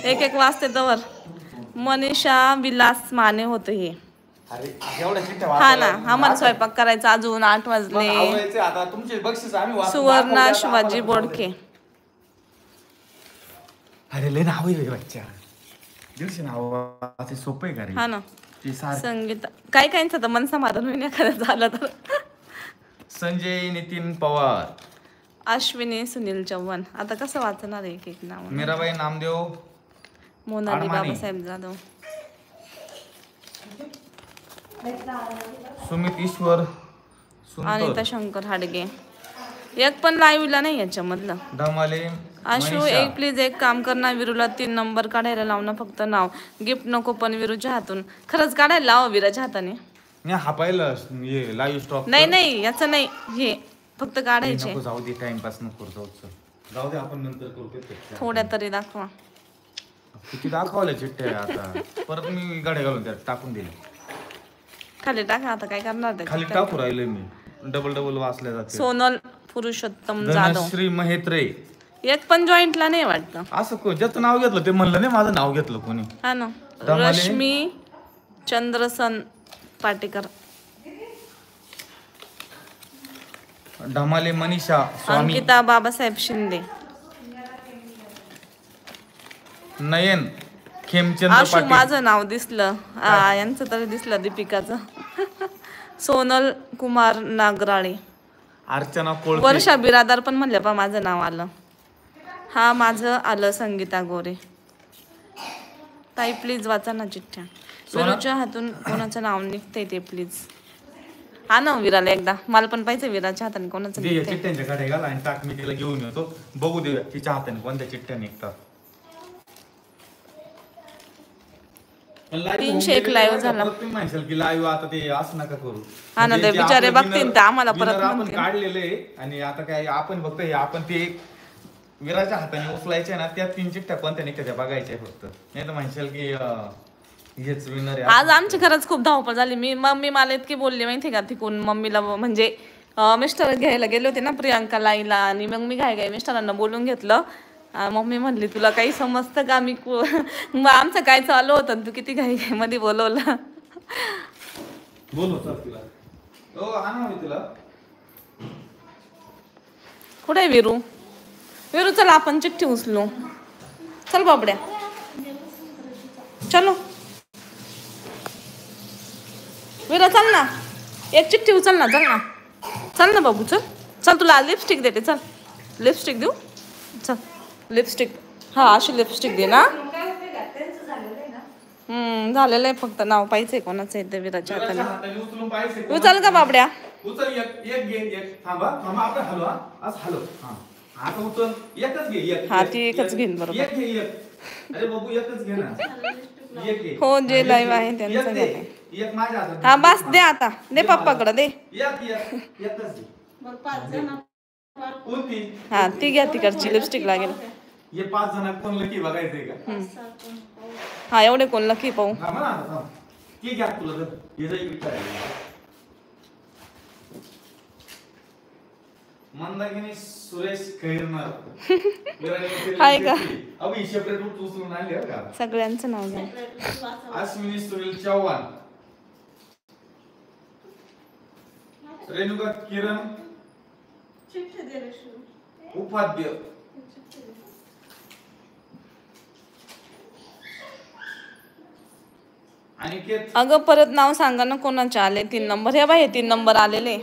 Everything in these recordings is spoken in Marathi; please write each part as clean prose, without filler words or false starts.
एक एक वाजते तवर. मनीषा विलास माने होते हे. हा ना, आम्हाला स्वयंपाक करायचा अजून 8 वाजले. सुवर्णा शिवाजी बोडके. अरे लय नाव आहे बच्चा. दिवशी नाव असे सोपे आहे का रे? हा ना. संगीता काय कायचं तर मन समाधान होईल एखादं झालं तर. संजय नितीन पवार. अश्विनी सुनील चव्हाण. आता कसं वाचणार एक एक नाव. मीराबाई नामदेव. मोनाली बाबासाहेब जाधव. सुमित ईश्वर. अनिता शंकर हाडगे. एक पण लाईव्हला नाही याच्यामधलं. धमाले. आशू एक प्लीज एक काम करणार, विरूला 3 नंबर काढायला लावणं, फक्त नाव गिफ्ट नको पण विरूच्या हातून. खरंच काढायला लावा विराच्या हाताने. हा पाहिलं लाईव्ह स्टॉप. नाही याचं नाही, हे फक्त काढायचे. जाऊ दे, टाइमपास नको जाऊ दे, आपण नंतर करू. थोड्या तरी दाखवा. किती दाखवल्या चिठ्ठ्या आता. परत मी गाड्या घालून त्यात टाकून दिले. खाली टाका, आता काय करणार ते. खाली टाकू राहिले मी. डबल वाचल्या जाते. सोनल पुरुषोत्तम जाधव. श्री महेत्रे. एक पण जॉईंटला नाही वाटतं. असं ज्याचं नाव घेतलं ते म्हणलं नाही माझं नाव घेतलं कोणी. हा ना. रश्मी चंद्रसन पाटेकर. धमाले मनीषा स्वामी. अंकिता बाबासाहेब शिंदे. नयन खेमचंद्र आशू पाटील. माझं नाव दिसलं, यांचं तरी दिसलं दीपिकाचं. सोनल कुमार नागराळे. अर्चना कोळके. वर्षा बिरादार पण म्हणलं पा माझं नाव आलं. हा माझं आलं. संगीता गोरे. ताई प्लीज वाचा ना चिठ्ठ्या. विरूच्या हातून कोणाचं नाव निघतंय ते प्लीज. हा ना विराला एकदा, मला पण पाहिजे विराच्या हाताने कोणाचं निघतंय. चिठ्ठ्यांच्या गाड्या घाल आणि टाक, मी तिला घेऊन येतो. बघू दे तिच्या हाताने कोणत्या चिठ्ठ्या निघतात. 301 लाईव्ह झाला. तुम्ही म्हणशाल की लाईव्ह आता ते असं नका करू. हा ना, ते बिचारे बघतील तर आम्हाला परत आपण काढलेले आणि आता काय आपण फक्त आपण ते विराच्या हाताने उचलायचे ना, त्या 3 चिठ्ठ्या कोणत्या निघत्या बघायच्या फक्त. नाही तर म्हणशाल की हेच विनर आहे. आज आमची खरंच खूप धावपळ झाली. मम्मी मला इतकी बोलली माहिती का, तिकून मम्मीला म्हणजे मिस्टर घ्यायला गेले होते ना प्रियांका लाईला, आणि मग मी काय मिस्टरांना बोलून घेतलं. मम्मी म्हणली तुला काही समजतं का, मी आमचं काय चालू होतं, तू किती घाई मध्ये बोलवलं. कुठे विरू? विरू चल आपण चिठ्ठी उचलू. चल बाबड्या चलो. विरा चल ना, एक चिठ्ठी उचल ना. चल ना बाबू, चल तुला लिपस्टिक देते. चल लिपस्टिक देऊ. चल लिपस्टिक. हा अशी लिपस्टिक दे ना. झालेलं आहे, फक्त नाव पाहिजे कोणाचं आहे ते विराच्या हाताने. उचल का बाबड्या. उचल एक घे, एक थांबा आपण हलवा असं हलव. आता उचल एकच घे, एक. हा ती एकच घेईन बरोबर. एक घे, एक. अरे बाबू एकच घे ना. एक घे. हो जे लाईव्ह आहे त्यांचं घे. एक माझ्या हातात. हा बस दे आता, दे पप्पाकडे दे. एकच घे. कोणती? हा ती घ्या, तिकडची लिपस्टिक लागेल. हे 5 जण कोण लकी बघायचंय का? हा एवढे कोण लकी पाहू. की घ्या तुला मंदाकिनी सुरेश खैरनार. हाय का? अभि सेपरेट उचलून आले का? सगळ्यांचं नाव घ्या. अश्विनी सुनील चव्हाण. रेणुका किरण उपाध्य. अगं परत नाव सांगा ना कोणाचे आले. 3 नंबर. हे बाई 3 नंबर आलेले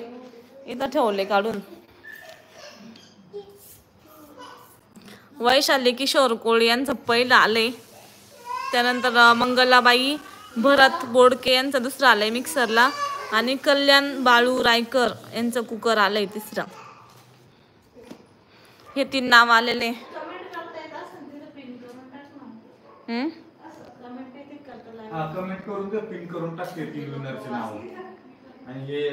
इथं ठेवले काढून. वैशाली किशोर कोळी यांचं पहिलं आलंय. त्यानंतर मंगलाबाई भरत बोडके यांचं दुसरं आलंय मिक्सरला. आणि कल्याण बाळू रायकर यांचं कुकर आलंय तिसरं. हे 3 नाव आलेले. कमेंट करून दे, पिन करून टाकते 3 विनरचे नाव. आणि हे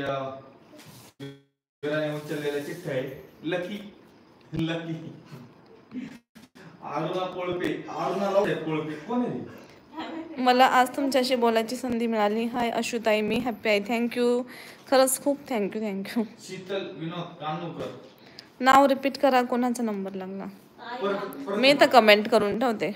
विराने उचललेल्या चिठ्ठ्या आहे. लकी अरुणा कोळपे. कोण आहे? मला आज तुमच्याशी बोलायची संधी मिळाली. हाय अशुताई, मी हॅप्पी आहे. थँक्यू, खरंच खूप थँक्यू. शीतल विनोद कानूकर. नाव रिपीट करा, कोणाचा नंबर लागला. मी तर कमेंट करून ठेवते.